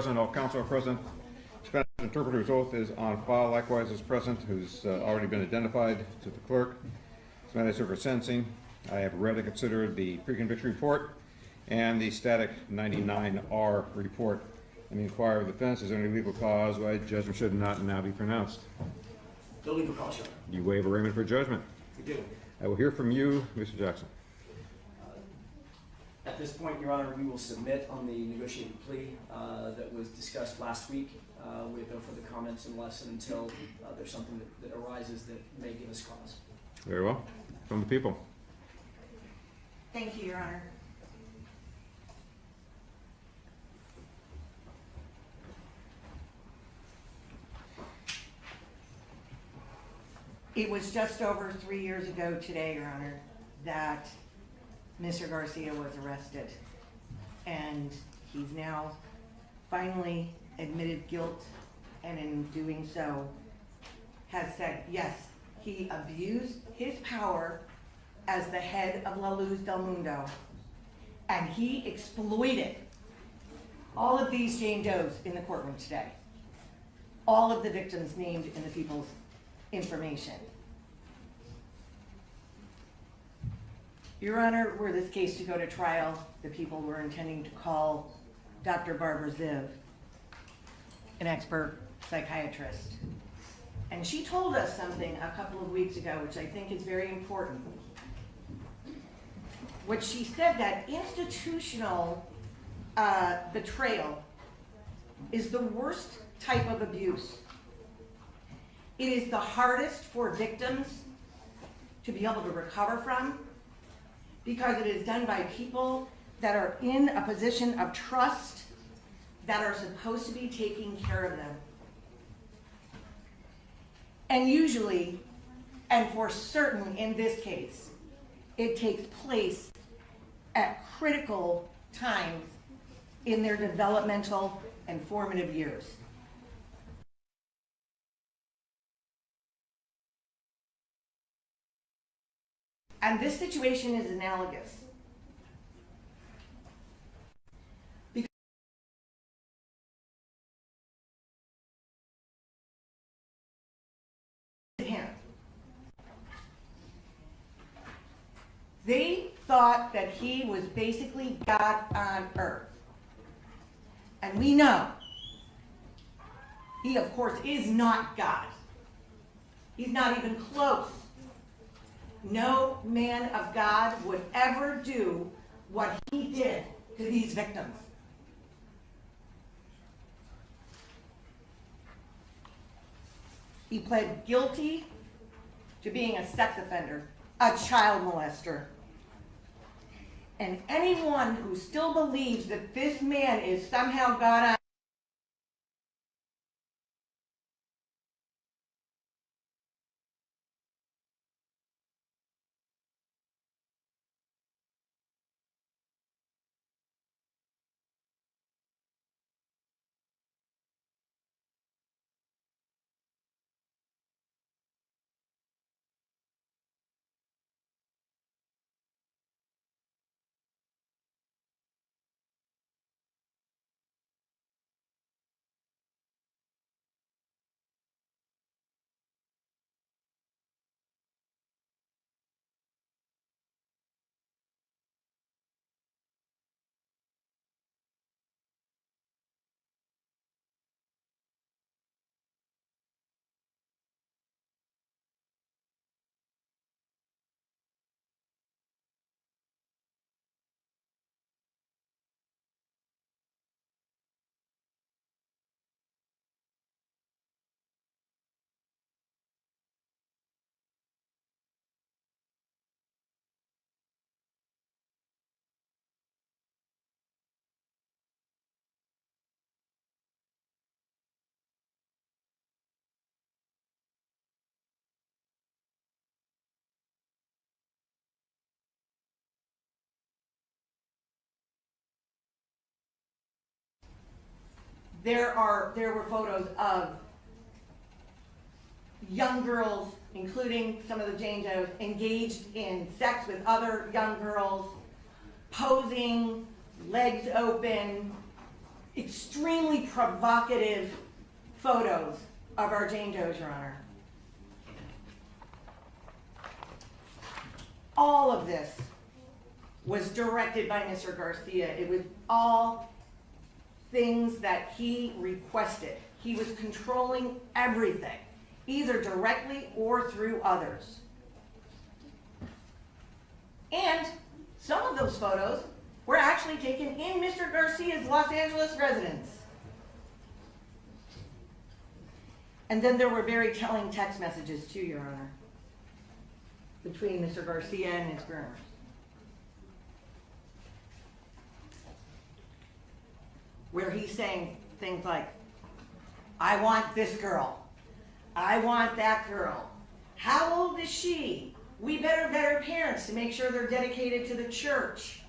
Present, all counsel are present. Spanish interpreter's oath is on file, likewise is present, who's already been identified to the clerk. This matter is for sentencing. I have read and considered the pre-conviction report and the static 99R report. Let me inquire of the defense, is there any legal cause why judgment should not now be pronounced? No legal cause, Your Honor. You waive arraignment for judgment. We do. I will hear from you, Mr. Jackson. At this point, Your Honor, we will submit on the negotiated plea that was discussed last week with no further comments unless and until there's something that arises that may give us cause. Very well. From the people. Thank you, Your Honor. It was just over 3 years ago today, Your Honor, that Mr. Garcia was arrested. And he's now finally admitted guilt, and in doing so has said, yes, he abused his power as the head of La Luz del Mundo, and he exploited all of these Jane Does in the courtroom today. All of the victims named in the people's information. Your Honor, were this case to go to trial, the people were intending to call Dr. Barbara Ziv, an expert psychiatrist. And she told us something a couple of weeks ago, which I think is very important. What she said, that institutional betrayal is the worst type of abuse. It is the hardest for victims to be able to recover from because it is done by people that are in a position of trust that are supposed to be taking care of them. And usually, and for certain in this case, it takes place at critical times in their developmental and formative years. And this situation is analogous. Because they thought that he was basically God on earth. And we know he, of course, is not God. He's not even close. No man of God would ever do what he did to these victims. He pled guilty to being a sex offender, a child molester. And anyone who still believes that this man is somehow God on there were photos of young girls, including some of the Jane Does, engaged in sex with other young girls, posing, legs open, extremely provocative photos of our Jane Does, Your Honor. All of this was directed by Mr. Garcia. It was all things that he requested. He was controlling everything, either directly or through others. And some of those photos were actually taken in Mr. Garcia's Los Angeles residence. And then there were very telling text messages too, Your Honor, between Mr. Garcia and his groomers. Where he's saying things like, I want this girl. I want that girl. How old is she? We better vet her parents to make sure they're dedicated to the church.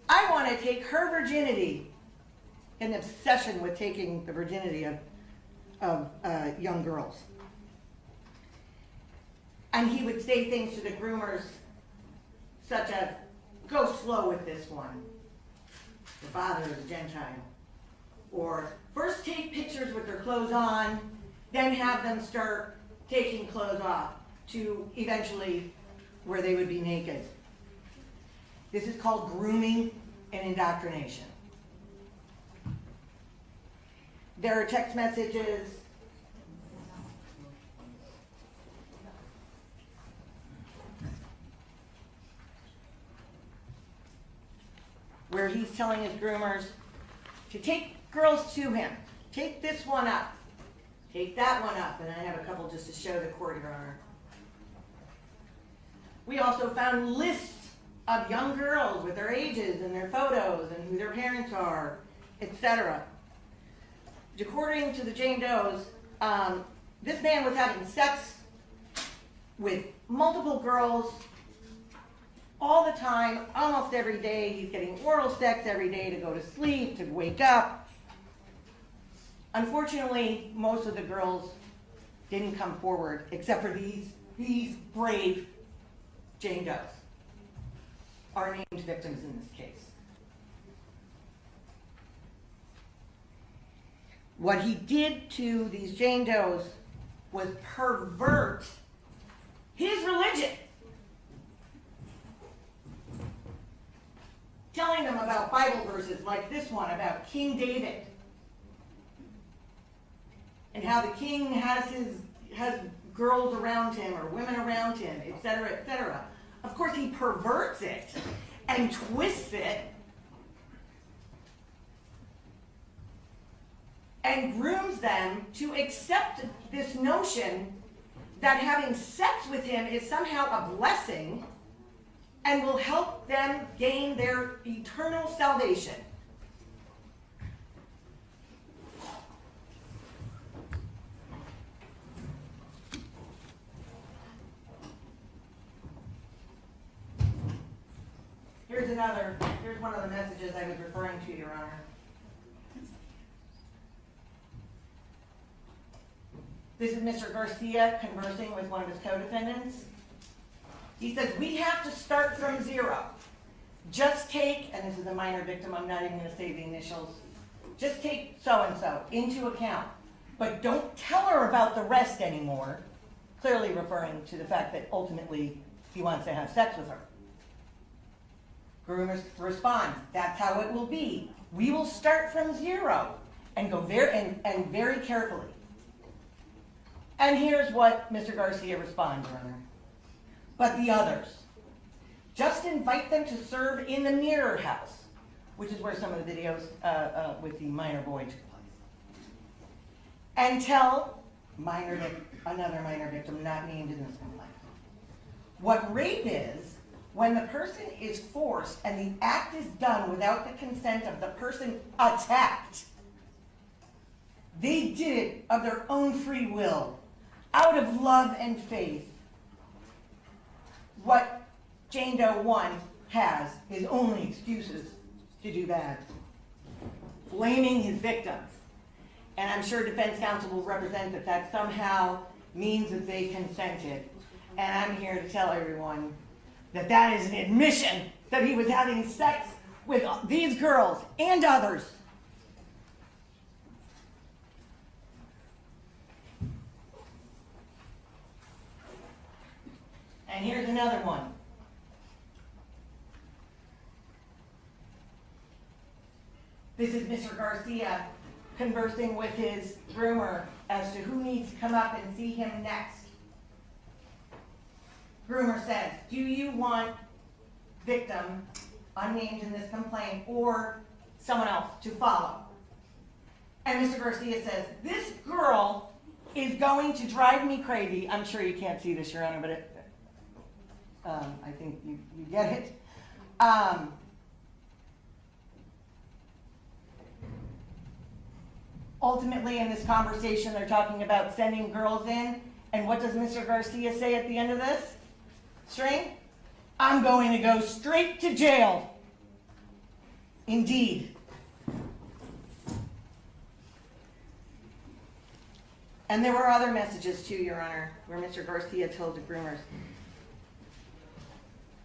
I want to take her virginity. An obsession with taking the virginity of young girls. And he would say things to the groomers such as, go slow with this one. The father is a Gentile. Or first take pictures with their clothes on, then have them start taking clothes off to eventually where they would be naked. This is called grooming and indoctrination. There are text messages where he's telling his groomers to take girls to him. Take this one up. Take that one up. And I have a couple just to show the court, Your Honor. We also found lists of young girls with their ages and their photos and who their parents are, etc. According to the Jane Does, this man was having sex with multiple girls all the time, almost every day. He's getting oral sex every day to go to sleep, to wake up. Unfortunately, most of the girls didn't come forward, except for these brave Jane Does, are named victims in this case. What he did to these Jane Does was pervert his religion, telling them about Bible verses like this one about King David and how the king has girls around him or women around him, etc., etc. Of course, he perverts it and twists it and grooms them to accept this notion that having sex with him is somehow a blessing and will help them gain their eternal salvation. Here's one of the messages I was referring to, Your Honor. This is Mr. Garcia conversing with one of his co-defendants. He says, we have to start from zero. Just take, and this is a minor victim, I'm not even going to say the initials, just take so-and-so into account, but don't tell her about the rest anymore, clearly referring to the fact that ultimately he wants to have sex with her. Groomers respond, that's how it will be. We will start from zero and go very carefully. And here's what Mr. Garcia responds, Your Honor. But the others, just invite them to serve in the mirror house, which is where some of the videos with the minor boy took place. And tell another minor victim not named in this complaint. What rape is, when the person is forced and the act is done without the consent of the person attacked. They did it of their own free will, out of love and faith. What Jane Doe 1 has is only excuses to do bad. Blaming his victims. And I'm sure defense counsel will represent that somehow means that they consented. And I'm here to tell everyone that that is an admission that he was having sex with these girls and others And here's another one. This is Mr. Garcia conversing with his groomer as to who needs to come up and see him next. Groomer says, do you want victim, unnamed in this complaint, or someone else to follow? And Mr. Garcia says, this girl is going to drive me crazy. I'm sure you can't see this, Your Honor, but I think you get it. Ultimately, in this conversation, they're talking about sending girls in, and what does Mr. Garcia say at the end of this string? I'm going to go straight to jail. Indeed. And there were other messages too, Your Honor, where Mr. Garcia told the groomers,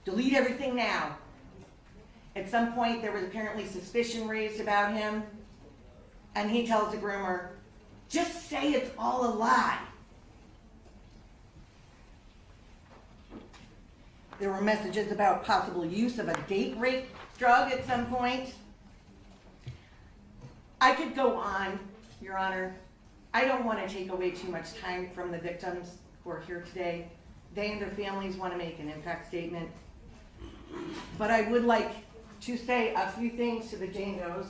delete everything now. At some point, there was apparently suspicion raised about him, and he tells the groomer, just say it's all a lie. There were messages about possible use of a date rape drug at some point. I could go on, Your Honor. I don't want to take away too much time from the victims who are here today. They and their families want to make an impact statement. But I would like to say a few things to the Jane Does.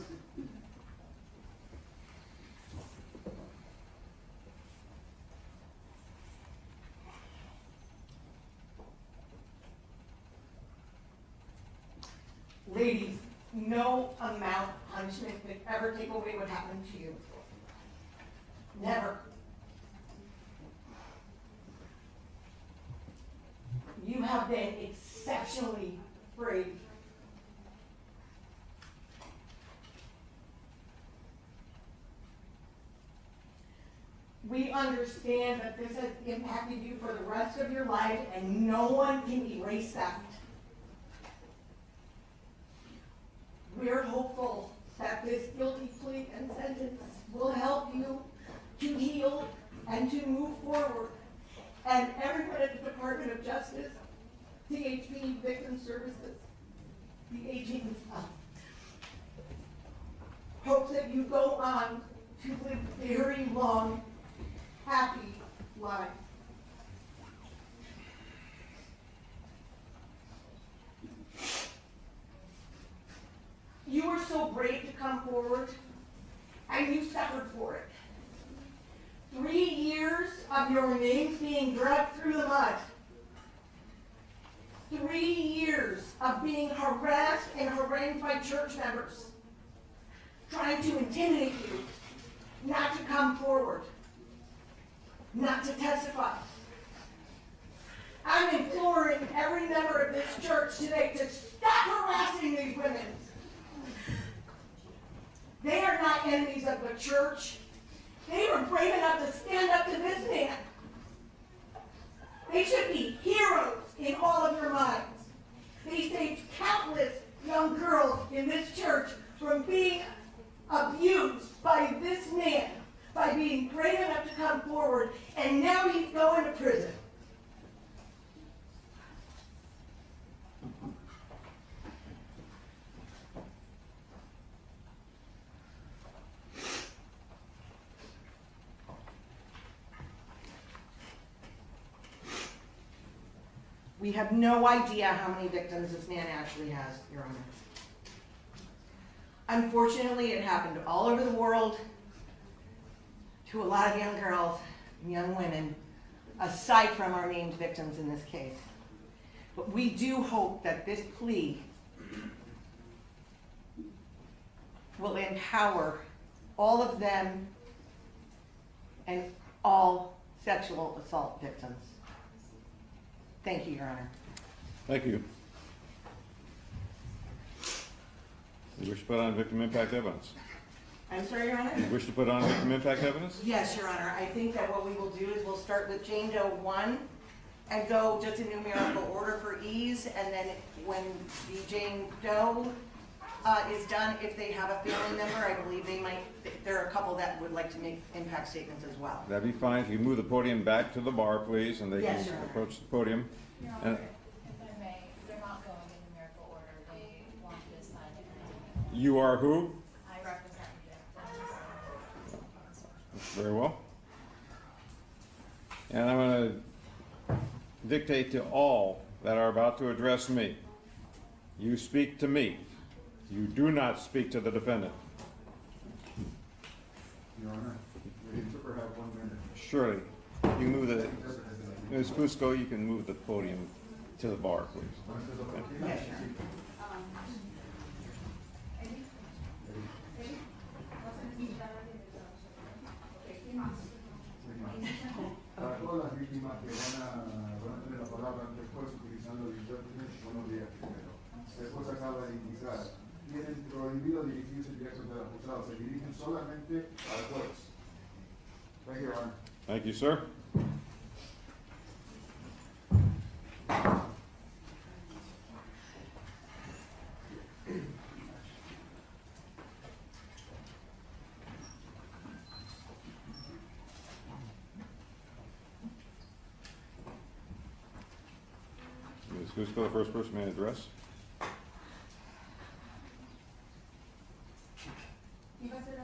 Ladies, no amount of punishment could ever take away what happened to you. Never. You have been exceptionally brave. We understand that this has impacted you for the rest of your life, and no one can erase that. We're hopeful that this guilty plea and sentence will help you to heal and to move forward. And everyone at the Department of Justice, CHP, Victim Services, the agents, hopes that you go on to live very long, happy lives. You were so brave to come forward, and you suffered for it. 3 years of your names being dragged through the mud. 3 years of being harassed and harangued by church members, trying to intimidate you, not to come forward, not to testify. I'm imploring every member of this church today to stop harassing these women. They are not enemies of the church. They were brave enough to stand up to this man. They should be heroes in all of your minds. They saved countless young girls in this church from being abused by this man, by being brave enough to come forward, and now he's going to prison. We have no idea how many victims this man actually has, Your Honor. Unfortunately, it happened all over the world to a lot of young girls and young women, aside from our named victims in this case. But we do hope that this plea will empower all of them and all sexual assault victims. Thank you, Your Honor. Thank you. You wish to put on victim impact evidence? I'm sorry, Your Honor? You wish to put on victim impact evidence? Yes, Your Honor. I think that what we will do is we'll start with Jane Doe 1 and go just in numerical order for ease, and then when the Jane Doe is done, if they have a family member, I believe they might, there are a couple that would like to make impact statements as well. That'd be fine. If you move the podium back to the bar, please, and they Yes, can Your Honor. approach the podium. Your And- Honor, if I may, they're not going in numerical order. They want this side and You are who? I represent the Very well. And I'm going to dictate to all that are about to address me. You speak to me. You do not speak to the defendant. Your Honor, the interpreter have 1 minute. Surely, you move the, Ms. Fusco, you can move the podium to the bar, please. Yes, Your Honor. Para todas las víctimas que van a tener la palabra después utilizando el intérprete, buenos días primero. Después acaba de indicar, tienen prohibido dirigirse directo al acusado, se dirigen solamente al juez. Thank you, Your Honor. Thank you, sir. Ms. Fusco, the first person may address. Iba a ser